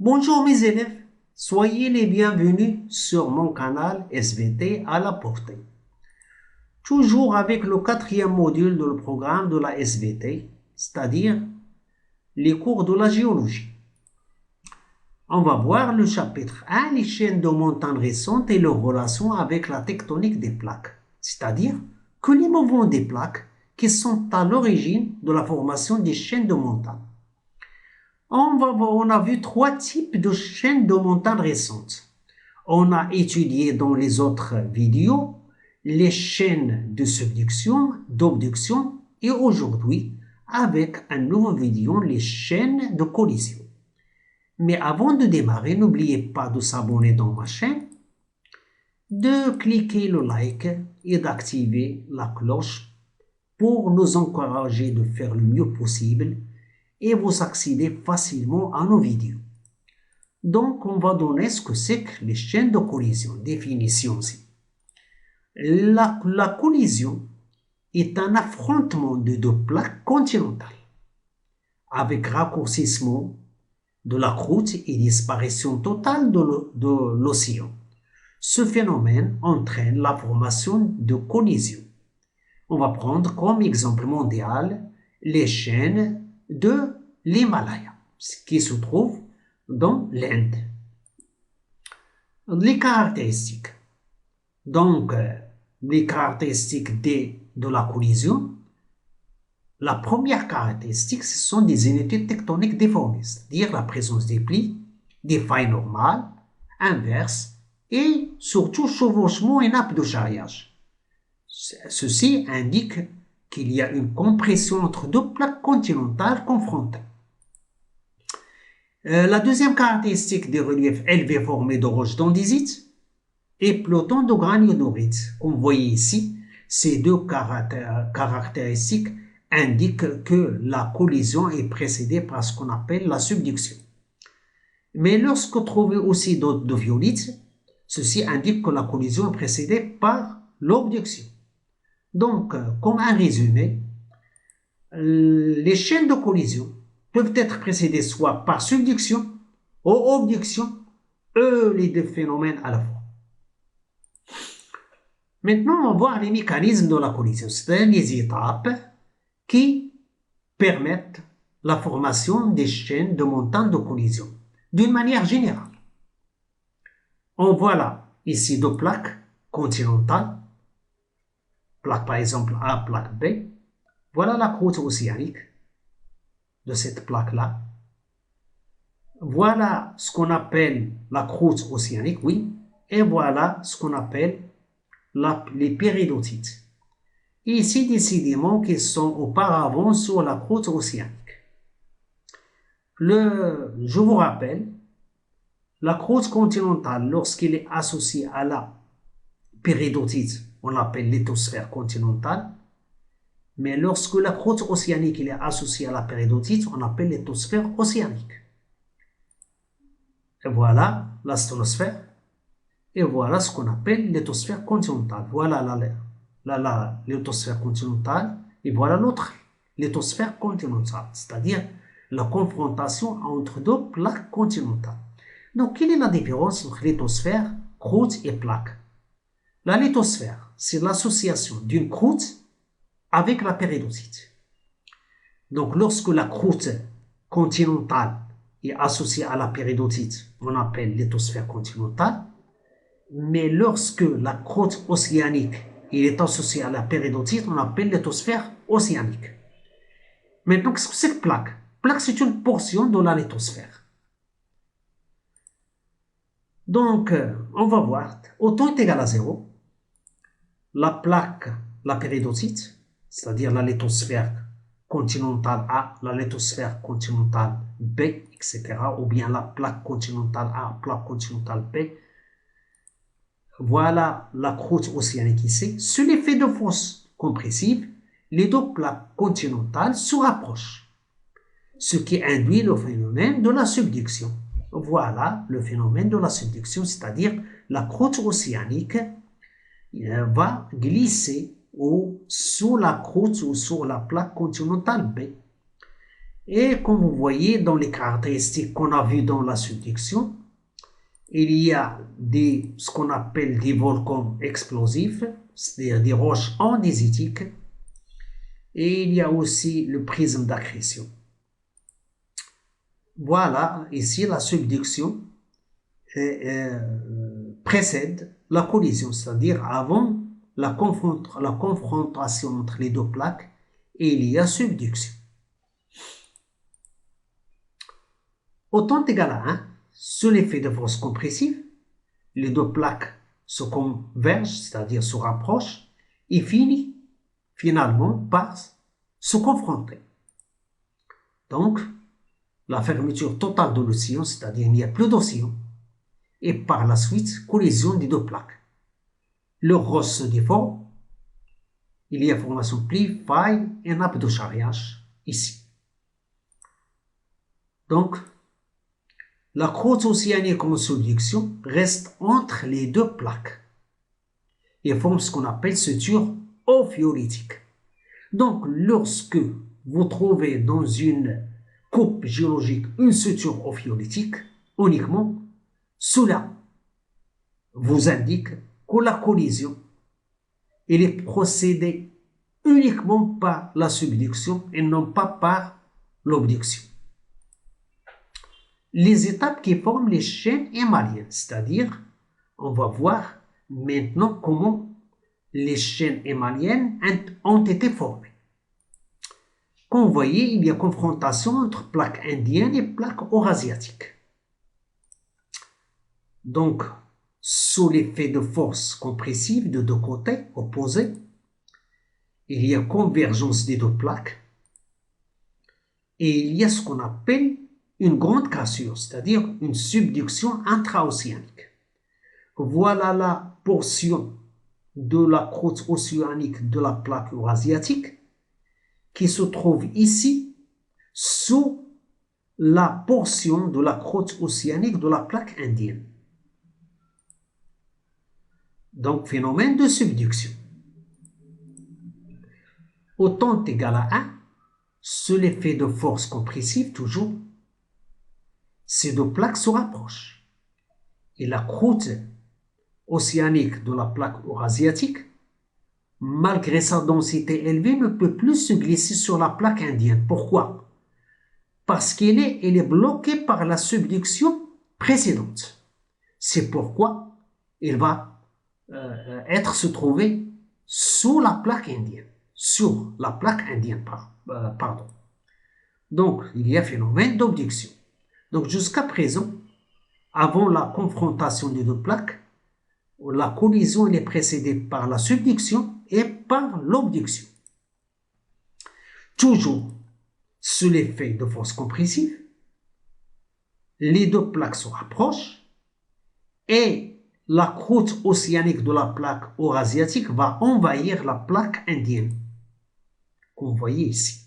Bonjour mes élèves, soyez les bienvenus sur mon canal SVT à la portée. Toujours avec le quatrième module du programme de la SVT, c'est-à-dire les cours de la géologie. On va voir le chapitre 1, les chaînes de montagnes récentes et leurs relations avec la tectonique des plaques, c'est-à-dire que les mouvements des plaques qui sont à l'origine de la formation des chaînes de montagnes. On a vu trois types de chaînes de montagnes récentes. On a étudié dans les autres vidéos les chaînes de subduction, d'abduction et aujourd'hui, avec un nouveau vidéo, les chaînes de collision. Mais avant de démarrer, n'oubliez pas de s'abonner dans ma chaîne, de cliquer le like et d'activer la cloche pour nous encourager de faire le mieux possible et vous accéder facilement à nos vidéos. Donc, on va donner ce que c'est que les chaînes de collision. Définition aussi. La collision est un affrontement de deux plaques continentales avec raccourcissement de la croûte et disparition totale de l'océan. Ce phénomène entraîne la formation de collisions. On va prendre comme exemple mondial les chaînes de l'Himalaya, qui se trouvent dans l'Inde. Les caractéristiques. Donc, les caractéristiques de la collision. La première caractéristique, ce sont des unités tectoniques déformées, c'est-à-dire la présence des plis, des failles normales, inverses et surtout chevauchement et nappes de charriage. Ceci indique qu'il y a une compression entre deux plaques continentales confrontées. La deuxième caractéristique des reliefs élevés formés de roches d'andésite et pelotons de granulorites. Comme vous voyez ici, ces deux caractéristiques indiquent que la collision est précédée par ce qu'on appelle la subduction. Mais lorsque trouvé aussi de violites, ceci indique que la collision est précédée par l'obduction. Donc, comme un résumé, les chaînes de collision peuvent être précédées soit par subduction ou obduction, les deux phénomènes à la fois. Maintenant, on va voir les mécanismes de la collision, c'est-à-dire les étapes qui permettent la formation des chaînes de montagnes de collision. D'une manière générale, on voit là, ici, deux plaques continentales, plaque par exemple A, plaque B. Voilà la croûte océanique de cette plaque-là. Voilà ce qu'on appelle la croûte océanique, oui. Et voilà ce qu'on appelle les péridotites. Ici, décidément, qu'ils sont auparavant sur la croûte océanique. Je vous rappelle, la croûte continentale, lorsqu'elle est associée à la péridotite, on l'appelle lithosphère continentale. Mais lorsque la croûte océanique est associée à la péridotite, on l'appelle lithosphère océanique. Et voilà la stratosphère. Et voilà ce qu'on appelle lithosphère continentale. Voilà la lithosphère continentale. Et voilà l'autre lithosphère continentale, c'est-à-dire la confrontation entre deux plaques continentales. Donc, quelle est la différence entre lithosphère, croûte et plaque? La lithosphère, c'est l'association d'une croûte avec la péridotite. Donc, lorsque la croûte continentale est associée à la péridotite, on appelle lithosphère continentale. Mais lorsque la croûte océanique est associée à la péridotite, on appelle lithosphère océanique. Maintenant, qu'est-ce que c'est que plaque? Plaque, c'est une portion de la lithosphère. Donc, on va voir, au temps est égal à 0, la plaque, la péridotite, c'est-à-dire la lithosphère continentale A, la lithosphère continentale B, etc., ou bien la plaque continentale A, plaque continentale B. Voilà la croûte océanique ici. Sous l'effet de force compressive, les deux plaques continentales se rapprochent, ce qui induit le phénomène de la subduction. Voilà le phénomène de la subduction, c'est-à-dire la croûte océanique va glisser sous la croûte ou sur la plaque continentale B. Et comme vous voyez dans les caractéristiques qu'on a vues dans la subduction, il y a ce qu'on appelle des volcans explosifs, c'est-à-dire des roches andésitiques, et il y a aussi le prisme d'accrétion. Voilà, ici la subduction précède la collision, c'est-à-dire avant la confrontation entre les deux plaques, et il y a subduction. Au temps égal à 1, sous l'effet de force compressive, les deux plaques se convergent, c'est-à-dire se rapprochent, et finissent finalement par se confronter. Donc, la fermeture totale de l'océan, c'est-à-dire il n'y a plus d'océan, et par la suite, collision des deux plaques. Le roche se déforme, il y a formation de plis, faille et nappe de charriage ici. Donc, la croûte océanique en subduction reste entre les deux plaques et forme ce qu'on appelle suture ophiolitique. Donc, lorsque vous trouvez dans une coupe géologique une suture ophiolitique, uniquement, cela vous indique que la collision elle est procédée uniquement par la subduction et non pas par l'obduction. Les étapes qui forment les chaînes émaliennes, c'est-à-dire, on va voir maintenant comment les chaînes émaliennes ont été formées. Comme vous voyez, il y a confrontation entre plaques indiennes et plaques eurasiatiques. Donc, sous l'effet de force compressive de deux côtés opposés, il y a convergence des deux plaques et il y a ce qu'on appelle une grande cassure, c'est-à-dire une subduction intra-océanique. Voilà la portion de la croûte océanique de la plaque eurasiatique qui se trouve ici sous la portion de la croûte océanique de la plaque indienne. Donc, phénomène de subduction. Au temps égal à 1, sous l'effet de force compressive, toujours, ces deux plaques se rapprochent. Et la croûte océanique de la plaque eurasiatique, malgré sa densité élevée, ne peut plus se glisser sur la plaque indienne. Pourquoi? Parce qu'elle est bloquée par la subduction précédente. C'est pourquoi elle va se trouver sous la plaque indienne. Sur la plaque indienne, pardon. Donc, il y a phénomène d'obduction. Donc, jusqu'à présent, avant la confrontation des deux plaques, la collision est précédée par la subduction et par l'obduction. Toujours sous l'effet de force compressive, les deux plaques se rapprochent et la croûte océanique de la plaque eurasiatique va envahir la plaque indienne, comme vous voyez ici.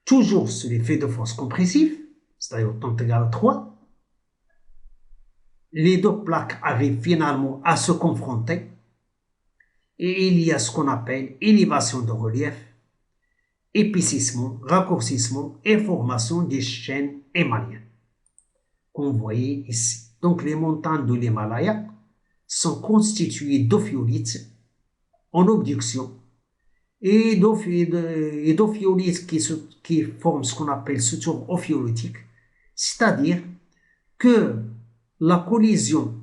Toujours sous l'effet de force compressive, c'est-à-dire au temps égal à 3, les deux plaques arrivent finalement à se confronter et il y a ce qu'on appelle élévation de relief, épaississement, raccourcissement et formation des chaînes émaliennes, comme vous voyez ici. Donc, les montagnes de l'Himalaya sont constituées d'ophiolites en obduction et d'ophiolites qui forment ce qu'on appelle suture ophiolitique, c'est-à-dire que la collision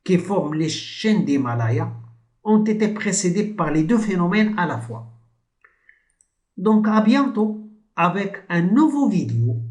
qui forme les chaînes d'Himalaya ont été précédées par les deux phénomènes à la fois. Donc, à bientôt avec un nouveau vidéo